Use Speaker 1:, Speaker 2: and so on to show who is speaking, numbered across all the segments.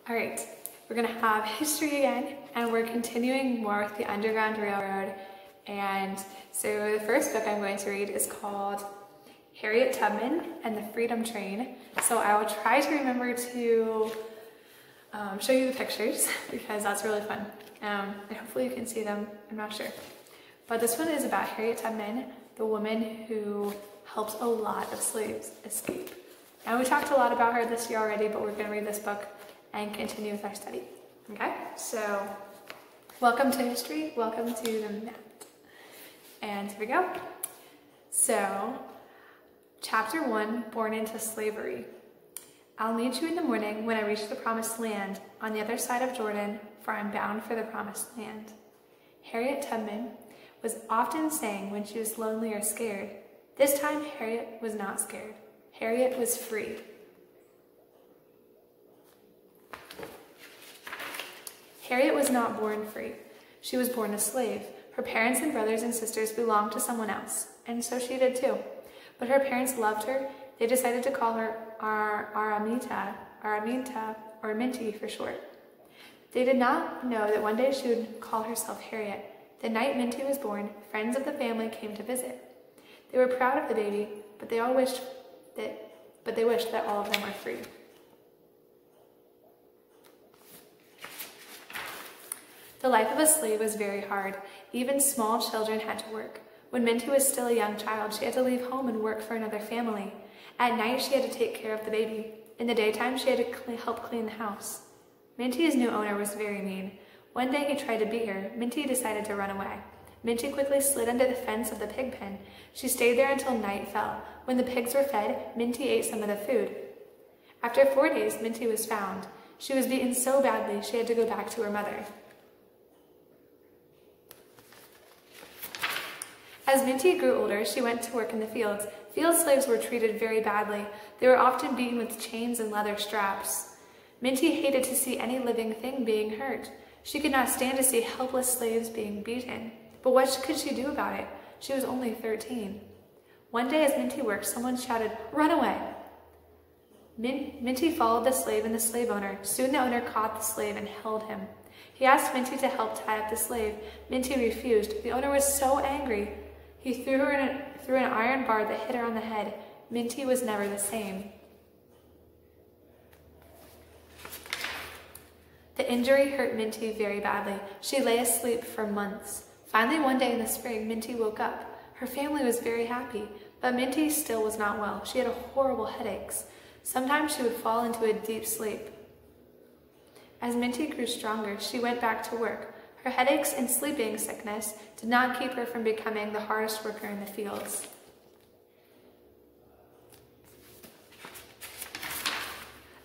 Speaker 1: All right, we're gonna have history again, and we're continuing more with the Underground Railroad. And so the first book I'm going to read is called Harriet Tubman and the Freedom Train. So I will try to remember to show you the pictures because that's really fun. And hopefully you can see them, I'm not sure. But this one is about Harriet Tubman, the woman who helped a lot of slaves escape. And we talked a lot about her this year already, but we're gonna read this book and continue with our study. Okay, so welcome to history, welcome to the map. And here we go. So, chapter 1, Born into Slavery. I'll meet you in the morning when I reach the promised land on the other side of Jordan, for I'm bound for the promised land. Harriet Tubman was often saying when she was lonely or scared. This time, Harriet was not scared. Harriet was free. Harriet was not born free. She was born a slave. Her parents and brothers and sisters belonged to someone else, and so she did too. But her parents loved her. They decided to call her Araminta, or Minty for short. They did not know that one day she would call herself Harriet. The night Minty was born, friends of the family came to visit. They were proud of the baby, but they wished that all of them were free. The life of a slave was very hard. Even small children had to work. When Minty was still a young child, she had to leave home and work for another family. At night, she had to take care of the baby. In the daytime, she had to help clean the house. Minty's new owner was very mean. One day he tried to beat her. Minty decided to run away. Minty quickly slid under the fence of the pig pen. She stayed there until night fell. When the pigs were fed, Minty ate some of the food. After 4 days, Minty was found. She was beaten so badly, she had to go back to her mother. As Minty grew older, she went to work in the fields. Field slaves were treated very badly. They were often beaten with chains and leather straps. Minty hated to see any living thing being hurt. She could not stand to see helpless slaves being beaten. But what could she do about it? She was only 13. One day as Minty worked, someone shouted, "Run away!" Minty followed the slave and the slave owner. Soon the owner caught the slave and held him. He asked Minty to help tie up the slave. Minty refused. The owner was so angry. He threw an iron bar that hit her on the head. Minty was never the same. The injury hurt Minty very badly. She lay asleep for months. Finally, one day in the spring, Minty woke up. Her family was very happy, but Minty still was not well. She had horrible headaches. Sometimes she would fall into a deep sleep. As Minty grew stronger, she went back to work. Her headaches and sleeping sickness did not keep her from becoming the hardest worker in the fields.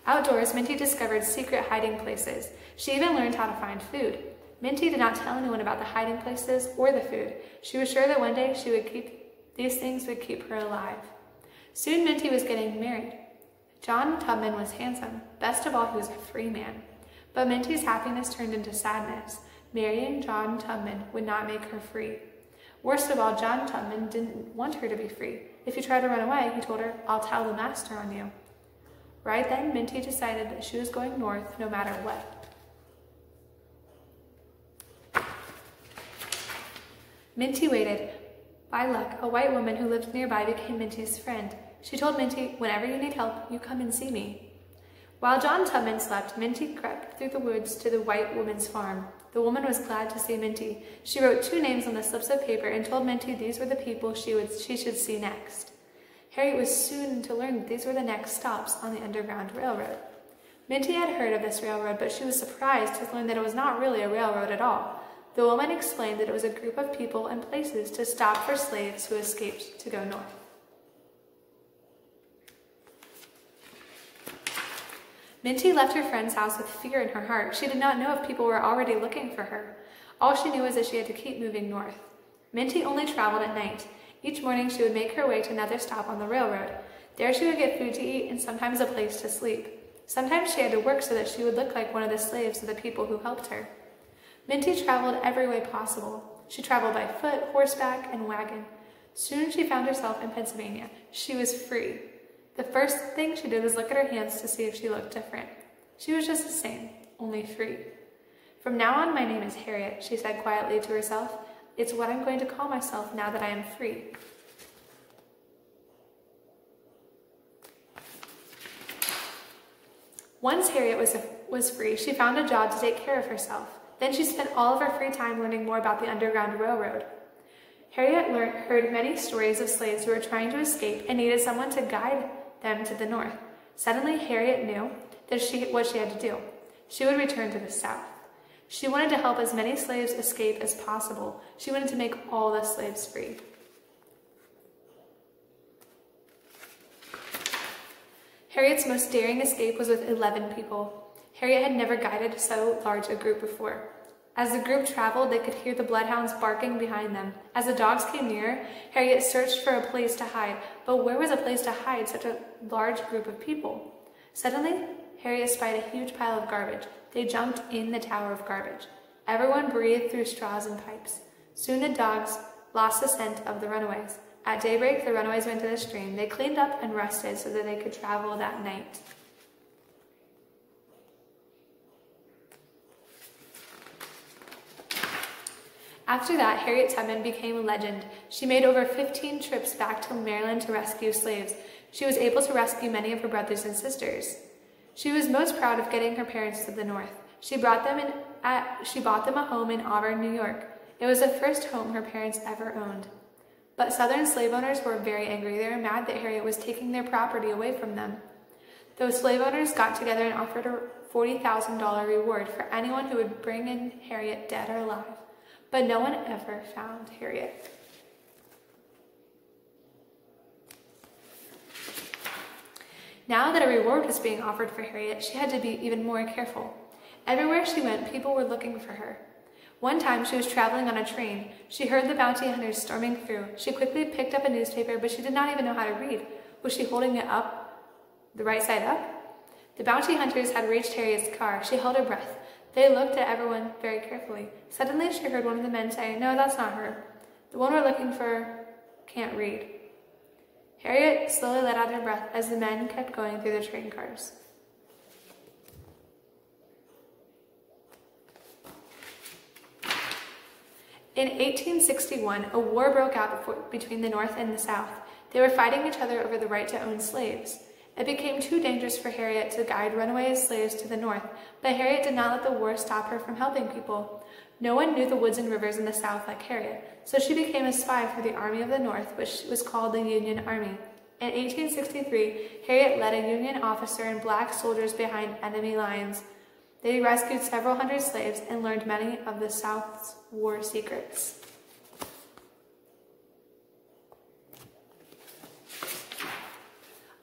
Speaker 1: Outdoors, Minty discovered secret hiding places. She even learned how to find food. Minty did not tell anyone about the hiding places or the food. She was sure that one day these things would keep her alive. Soon Minty was getting married. John Tubman was handsome. Best of all, he was a free man. But Minty's happiness turned into sadness. Marrying John Tubman would not make her free. Worst of all, John Tubman didn't want her to be free. If you tried to run away, he told her, "I'll tell the master on you." Right then, Minty decided that she was going north no matter what. Minty waited. By luck, a white woman who lived nearby became Minty's friend. She told Minty, "Whenever you need help, you come and see me." While John Tubman slept, Minty crept through the woods to the white woman's farm. The woman was glad to see Minty. She wrote 2 names on the slips of paper and told Minty these were the people she should see next. Harriet was soon to learn that these were the next stops on the Underground Railroad. Minty had heard of this railroad, but she was surprised to learn that it was not really a railroad at all. The woman explained that it was a group of people and places to stop for slaves who escaped to go north. Minty left her friend's house with fear in her heart. She did not know if people were already looking for her. All she knew was that she had to keep moving north. Minty only traveled at night. Each morning she would make her way to another stop on the railroad. There she would get food to eat and sometimes a place to sleep. Sometimes she had to work so that she would look like one of the slaves of the people who helped her. Minty traveled every way possible. She traveled by foot, horseback, and wagon. Soon she found herself in Pennsylvania. She was free. The first thing she did was look at her hands to see if she looked different. She was just the same, only free. "From now on, my name is Harriet," she said quietly to herself. "It's what I'm going to call myself now that I am free." Once Harriet was free, she found a job to take care of herself. Then she spent all of her free time learning more about the Underground Railroad. Harriet heard many stories of slaves who were trying to escape and needed someone to guide them to the north. Suddenly, Harriet knew that what she had to do. She would return to the South. She wanted to help as many slaves escape as possible. She wanted to make all the slaves free. Harriet's most daring escape was with 11 people. Harriet had never guided so large a group before. As the group traveled, they could hear the bloodhounds barking behind them. As the dogs came near, Harriet searched for a place to hide. But where was a place to hide such a large group of people? Suddenly, Harriet spied a huge pile of garbage. They jumped in the tower of garbage. Everyone breathed through straws and pipes. Soon the dogs lost the scent of the runaways. At daybreak, the runaways went to the stream. They cleaned up and rested so that they could travel that night. After that, Harriet Tubman became a legend. She made over 15 trips back to Maryland to rescue slaves. She was able to rescue many of her brothers and sisters. She was most proud of getting her parents to the North. She bought them a home in Auburn, New York. It was the first home her parents ever owned. But Southern slave owners were very angry. They were mad that Harriet was taking their property away from them. Those slave owners got together and offered a $40,000 reward for anyone who would bring in Harriet dead or alive. But no one ever found Harriet. Now that a reward was being offered for Harriet, she had to be even more careful. Everywhere she went, people were looking for her. One time she was traveling on a train. She heard the bounty hunters storming through. She quickly picked up a newspaper, but she did not even know how to read. Was she holding it up, the right side up? The bounty hunters had reached Harriet's car. She held her breath. They looked at everyone very carefully. Suddenly she heard one of the men say, "No, that's not her. The one we're looking for can't read." Harriet slowly let out her breath as the men kept going through the train cars. In 1861, a war broke out between the North and the South. They were fighting each other over the right to own slaves. It became too dangerous for Harriet to guide runaway slaves to the North, but Harriet did not let the war stop her from helping people. No one knew the woods and rivers in the South like Harriet, so she became a spy for the Army of the North, which was called the Union Army. In 1863, Harriet led a Union officer and black soldiers behind enemy lines. They rescued several hundred slaves and learned many of the South's war secrets.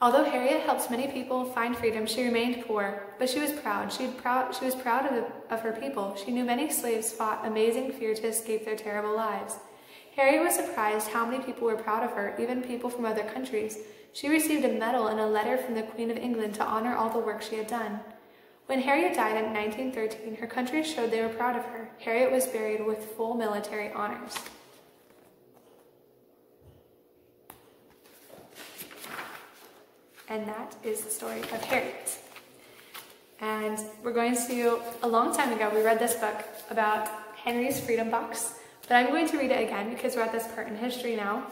Speaker 1: Although Harriet helped many people find freedom, she remained poor, but she was proud. She was proud of her people. She knew many slaves fought amazing fear to escape their terrible lives. Harriet was surprised how many people were proud of her, even people from other countries. She received a medal and a letter from the Queen of England to honor all the work she had done. When Harriet died in 1913, her country showed they were proud of her. Harriet was buried with full military honors. And that is the story of Harriet. And we're going to, a long time ago, we read this book about Henry's Freedom Box, but I'm going to read it again because we're at this part in history now.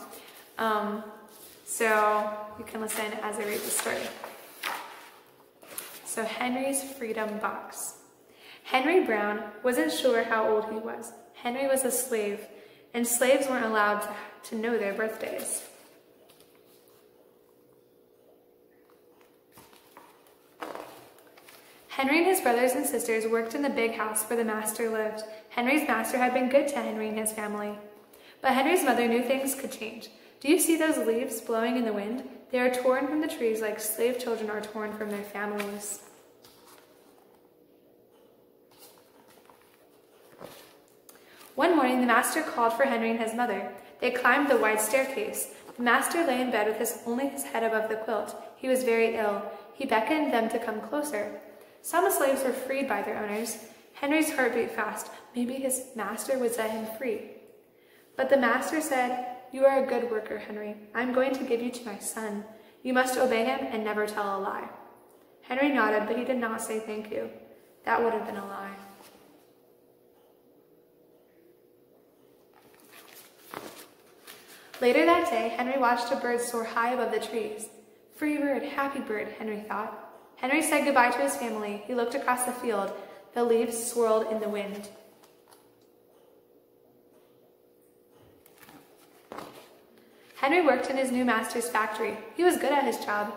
Speaker 1: So you can listen as I read the story. So Henry's Freedom Box. Henry Brown wasn't sure how old he was. Henry was a slave, and slaves weren't allowed to know their birthdays. Henry and his brothers and sisters worked in the big house where the master lived. Henry's master had been good to Henry and his family. But Henry's mother knew things could change. Do you see those leaves blowing in the wind? They are torn from the trees like slave children are torn from their families. One morning, the master called for Henry and his mother. They climbed the wide staircase. The master lay in bed with only his head above the quilt. He was very ill. He beckoned them to come closer. Some slaves were freed by their owners. Henry's heart beat fast. Maybe his master would set him free. But the master said, "You are a good worker, Henry. I'm going to give you to my son. You must obey him and never tell a lie." Henry nodded, but he did not say thank you. That would have been a lie. Later that day, Henry watched a bird soar high above the trees. Free bird, happy bird, Henry thought. Henry said goodbye to his family. He looked across the field. The leaves swirled in the wind. Henry worked in his new master's factory. He was good at his job.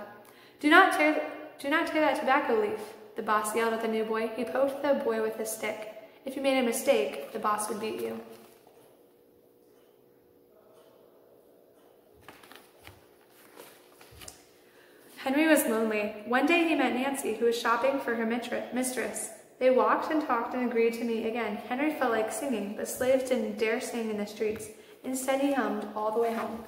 Speaker 1: Do not tear that tobacco leaf, the boss yelled at the new boy. He poked the boy with a stick. If you made a mistake, the boss would beat you. Henry was lonely. One day he met Nancy, who was shopping for her mistress. They walked and talked and agreed to meet again. Henry felt like singing, but slaves didn't dare sing in the streets. Instead, he hummed all the way home.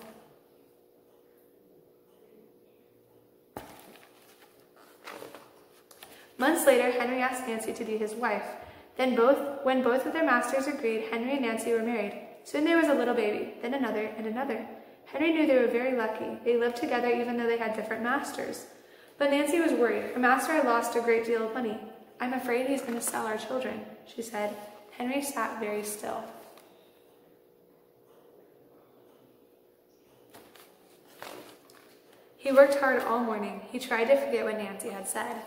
Speaker 1: Months later, Henry asked Nancy to be his wife. Then when both of their masters agreed, Henry and Nancy were married. Soon there was a little baby, then another and another. Henry knew they were very lucky. They lived together even though they had different masters. But Nancy was worried. Her master had lost a great deal of money. I'm afraid he's going to sell our children, she said. Henry sat very still. He worked hard all morning. He tried to forget what Nancy had said.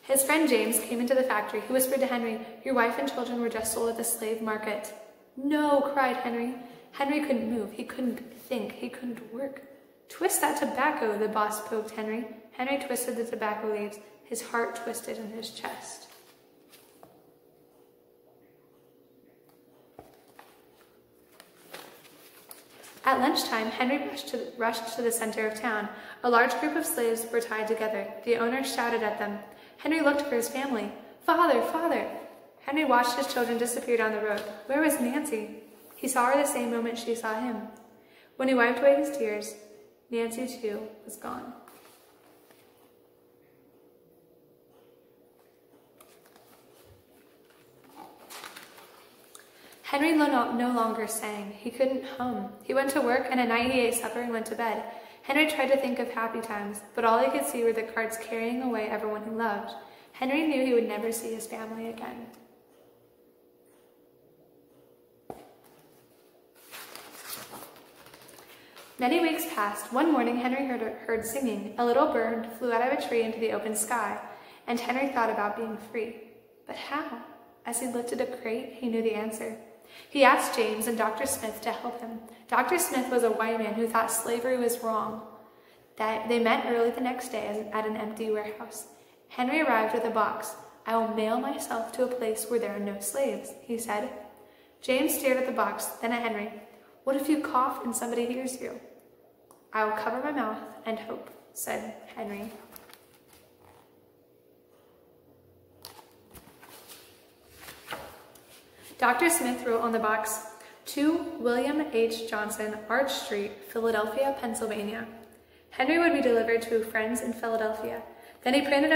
Speaker 1: His friend James came into the factory. He whispered to Henry, your wife and children were just sold at the slave market. No, cried Henry. Henry couldn't move. He couldn't think. He couldn't work. Twist that tobacco, the boss poked Henry. Henry twisted the tobacco leaves. His heart twisted in his chest. At lunchtime, Henry rushed to the center of town. A large group of slaves were tied together. The owner shouted at them. Henry looked for his family. Father, father! Henry watched his children disappear down the road. Where was Nancy? He saw her the same moment she saw him. When he wiped away his tears, Nancy too was gone. Henry no longer sang. He couldn't hum. He went to work, and at night he ate supper and went to bed. Henry tried to think of happy times, but all he could see were the carts carrying away everyone he loved. Henry knew he would never see his family again. Many weeks passed. One morning, Henry heard singing. A little bird flew out of a tree into the open sky, and Henry thought about being free. But how? As he lifted a crate, he knew the answer. He asked James and Dr. Smith to help him. Dr. Smith was a white man who thought slavery was wrong. They met early the next day at an empty warehouse. Henry arrived with a box. I will mail myself to a place where there are no slaves, he said. James stared at the box, then at Henry. What if you cough and somebody hears you? I will cover my mouth and hope, said Henry. Dr. Smith wrote on the box, to William H. Johnson, Arch Street, Philadelphia, Pennsylvania. Henry would be delivered to friends in Philadelphia. Then he printed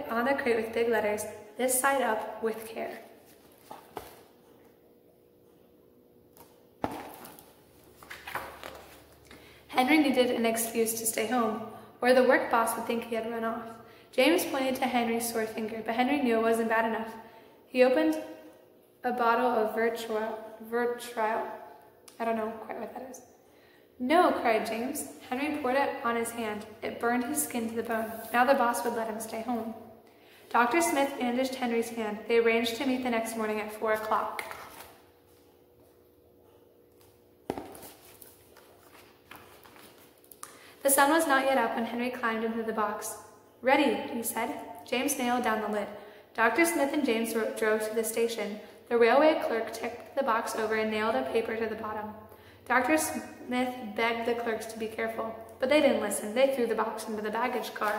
Speaker 1: on the crate with big letters, this side up with care. Henry needed an excuse to stay home, or the work boss would think he had run off. James pointed to Henry's sore finger, but Henry knew it wasn't bad enough. He opened a bottle of Virtriol. I don't know quite what that is. No, cried James. Henry poured it on his hand. It burned his skin to the bone. Now the boss would let him stay home. Dr. Smith bandaged Henry's hand. They arranged to meet the next morning at 4 o'clock. The sun was not yet up when Henry climbed into the box. Ready, he said. James nailed down the lid. Dr. Smith and James drove to the station. The railway clerk tipped the box over and nailed a paper to the bottom. Dr. Smith begged the clerks to be careful, but they didn't listen. They threw the box into the baggage car.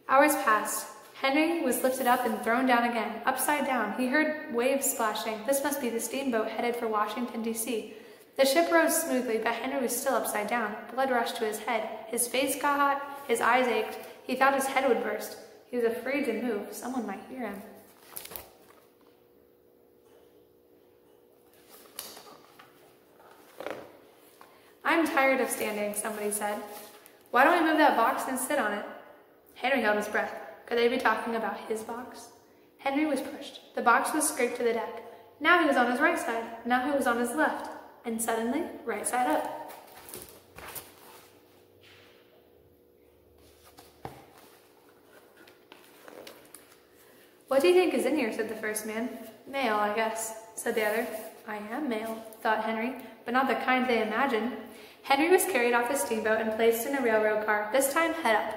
Speaker 1: Hours passed. Henry was lifted up and thrown down again, upside down. He heard waves splashing. This must be the steamboat headed for Washington, D.C. The ship rose smoothly, but Henry was still upside down. Blood rushed to his head. His face got hot. His eyes ached. He thought his head would burst. He was afraid to move. Someone might hear him. I'm tired of standing, somebody said. Why don't we move that box and sit on it? Henry held his breath. Could they be talking about his box? Henry was pushed. The box was scraped to the deck. Now he was on his right side. Now he was on his left. And suddenly, right side up. What do you think is in here, said the first man. Mail, I guess, said the other. I am mail, thought Henry, but not the kind they imagine. Henry was carried off a steamboat and placed in a railroad car, this time head up.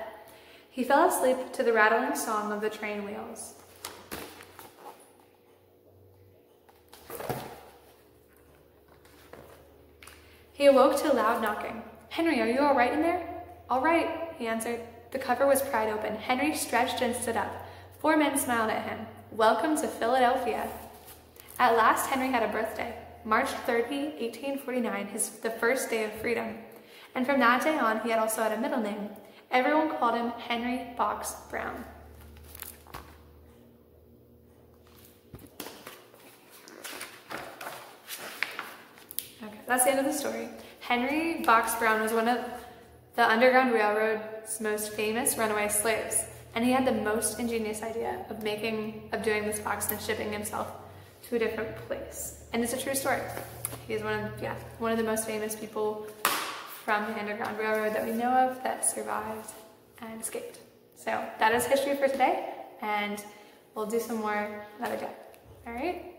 Speaker 1: He fell asleep to the rattling song of the train wheels. He awoke to loud knocking. Henry, are you all right in there? All right, he answered. The cover was pried open. Henry stretched and stood up. 4 men smiled at him. Welcome to Philadelphia. At last, Henry had a birthday. March 30, 1849, the first day of freedom. And from that day on, he had also had a middle name. Everyone called him Henry Box Brown. Okay, that's the end of the story. Henry Box Brown was one of the Underground Railroad's most famous runaway slaves, and he had the most ingenious idea of doing this box and shipping himself to a different place. And it's a true story. He's one of the most famous people from the Underground Railroad that we know of that survived and escaped. So that is history for today, and we'll do some more another day. All right?